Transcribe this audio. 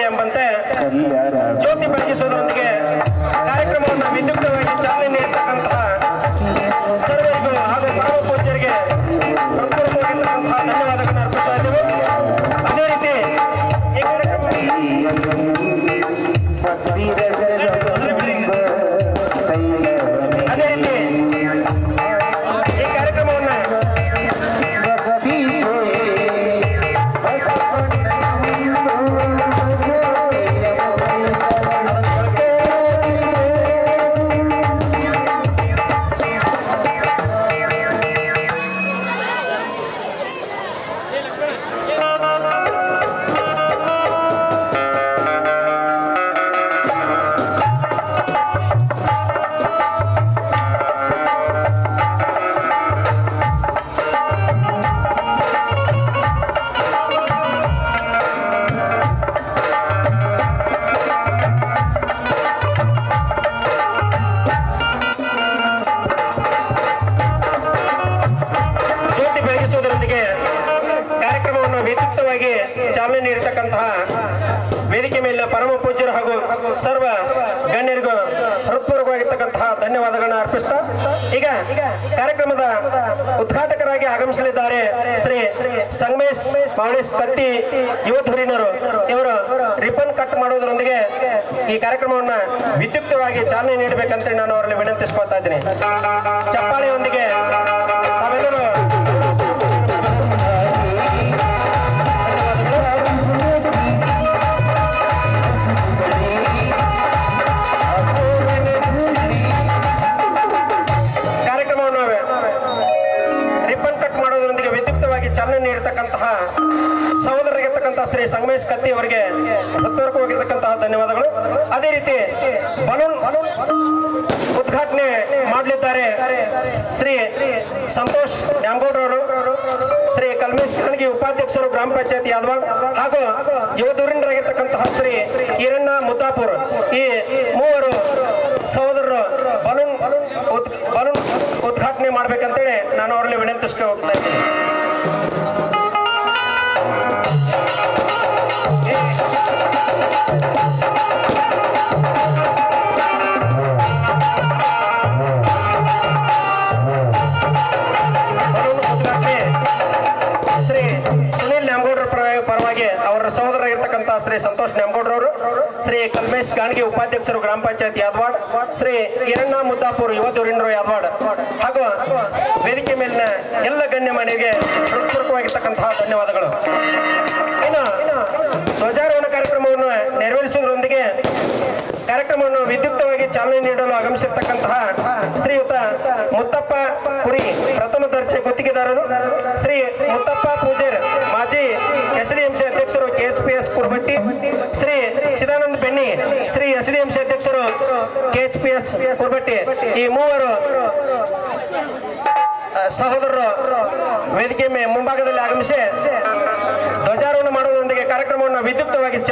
ಎಂಬಂತೆ ಜ್ಯೋತಿ ಬೆಳಗಿಸುವುದರೊಂದಿಗೆ ಕಾರ್ಯಕ್ರಮವನ್ನು ವಿದ್ಯುಕ್ತವಾಗಿ ಚಾಲನೆ ನೀಡತಕ್ಕಂತಹ ಸರ್ವರಿಗೂ ಹಾಗೂ ಪರಮ ಪೂಜ್ಯರಿಗೆ ಹೃತ್ಪೂರ್ವಕವಾಗಿರ್ತಕ್ಕಂತಹ ಧನ್ಯವಾದಗಳನ್ನು ಅರ್ಪಿಸ್ತಾ ಇದ್ದೇವೆ. ಅದೇ ರೀತಿ ಈ ಕಾರ್ಯಕ್ರಮವನ್ನು ಕಾರ್ಯಕ್ರಮವನ್ನು ವಿದ್ಯುಕ್ತವಾಗಿ ಚಾಲನೆ ನೀಡತಕ್ಕಂತಹ ವೇದಿಕೆ ಮೇಲಿನ ಪರಮ ಪೂಜ್ಯರು ಹಾಗೂ ಸರ್ವ ಗಣ್ಯರಿಗೂ ಹೃತ್ಪೂರ್ವಕವಾಗಿರ್ತಕ್ಕಂತಹ ಧನ್ಯವಾದಗಳನ್ನು ಅರ್ಪಿಸ್ತಾ ಈಗ ಕಾರ್ಯಕ್ರಮದ ಉದ್ಘಾಟಕರಾಗಿ ಆಗಮಿಸಲಿದ್ದಾರೆ ಶ್ರೀ ಸಂಗಮೇಶ್ ಮಾವಳೇಶ್ ಕತ್ತಿ ಯುವಧುರೀಣರು. ಇವರು ರಿಬನ್ ಕಟ್ ಮಾಡೋದರೊಂದಿಗೆ ಈ ಕಾರ್ಯಕ್ರಮವನ್ನು ವಿದ್ಯುಕ್ತವಾಗಿ ಚಾಲನೆ ನೀಡಬೇಕಂತ ನಾನು ಅವರಲ್ಲಿ ವಿನಂತಿಸ್ಕೊಳ್ತಾ ಇದ್ದೀನಿ. ಚಪ್ಪಾಳೆಯೊಂದಿಗೆ ತಾವೆಲ್ಲರೂ ಚಾಲನೆ ನೀಡತಕ್ಕಂತಹ ಸಹೋದರರಿಗಿರ್ತಕ್ಕಂತಹ ಶ್ರೀ ಸಂಗಮೇಶ್ ಕತ್ತಿ ಅವರಿಗೆ ಹೃತ್ಪೂರ್ವಕವಾಗಿರ್ತಕ್ಕಂತಹ ಧನ್ಯವಾದಗಳು. ಅದೇ ರೀತಿ ಬಲೂನ್ ಉದ್ಘಾಟನೆ ಮಾಡಲಿದ್ದಾರೆ ಶ್ರೀ ಸಂತೋಷ್ ನ್ಯಾಮಗೌಡರವರು, ಶ್ರೀ ಕಲ್ಮೇಶ್ ಖಾನ್ಗಿ ಉಪಾಧ್ಯಕ್ಷರು ಗ್ರಾಮ ಪಂಚಾಯತ್ ಯಾದವಾಡ್ ಹಾಗೂ ಯುವಧುರೀಣರಾಗಿರ್ತಕ್ಕಂತಹ ಶ್ರೀ ಈರಣ್ಣ ಮುದ್ದಾಪುರ್. ಈ ಮೂವರು ಸಹೋದರರು ಬಲೂನ್ ಉದ್ಘಾಟನೆ ಮಾಡ್ಬೇಕಂತೇಳಿ ನಾನು ಅವರಲ್ಲಿ ವಿನಂತಿಸ್ಕೊಳ್ತಾ ಇದ್ದೀನಿ. ಶ್ರೀ ಸುನೀಲ್ ನ್ಯಾಮಗೌಡರ ಪರವಾಗಿ ಅವರ ಸಹೋದರರಾಗಿರ್ತಕ್ಕಂತಹ ಶ್ರೀ ಸಂತೋಷ್ ನ್ಯಾಮಗೌಡರವರು, ಶ್ರೀ ಕಲ್ಮೇಶ್ ಗಾಣಗಿ ಉಪಾಧ್ಯಕ್ಷರು ಗ್ರಾಮ ಪಂಚಾಯತ್ ಯಾದವಾಡ್, ಶ್ರೀ ಈರಣ್ಣ ಮುದ್ದಾಪುರ್ ಯುವ ಧುರೀಣರು ಯಾದವಾಡ್ ಹಾಗೂ ವೇದಿಕೆ ಮೇಲಿನ ಎಲ್ಲ ಗಣ್ಯಮಾನ್ಯರಿಗೆ ಹೃತ್ಪೂರ್ವಕವಾಗಿರ್ತಕ್ಕಂತಹ ಧನ್ಯವಾದಗಳು. ಇನ್ನು ಧ್ವಜಾರೋಹಣ ಕಾರ್ಯಕ್ರಮವನ್ನು ನೆರವೇರಿಸುವುದರೊಂದಿಗೆ ಕಾರ್ಯಕ್ರಮವನ್ನು ವಿದ್ಯುಕ್ತವಾಗಿ ಚಾಲನೆ ನೀಡಲು ಆಗಮಿಸಿರ್ತಕ್ಕಂತಹ ಶ್ರೀಯುತ ಮುತ್ತಪ್ಪ ಕುರಿ ಪ್ರಥಮ ದರ್ಜೆ ಗುತ್ತಿಗೆದಾರರು, ಶ್ರೀ ಮುತ್ತಪ್ಪ ಪೂಜಾರ್ ಮಾಜಿ ಎಸ್ಡಿಎಂಸಿ ಅಧ್ಯಕ್ಷರು KHPS ಕುರ್ಬಟ್ಟಿ, ಶ್ರೀ ಚಿದಾನಂದ ಬೆನ್ನಿ ಶ್ರೀ ಎಸ್ಡಿಎಂಸಿ ಅಧ್ಯಕ್ಷರು KHPS ಕುರ್ಬಟ್ಟಿ. ಈ ಮೂವರು ಸಹೋದರರು ವೇದಿಕೆ ಮುಂಭಾಗದಲ್ಲಿ ಆಗಮಿಸಿ ಧ್ವಜಾರೋಹಣ ಮಾಡುವುದರೊಂದಿಗೆ ಕಾರ್ಯಕ್ರಮವನ್ನು ವಿದ್ಯುಕ್ತವಾಗಿ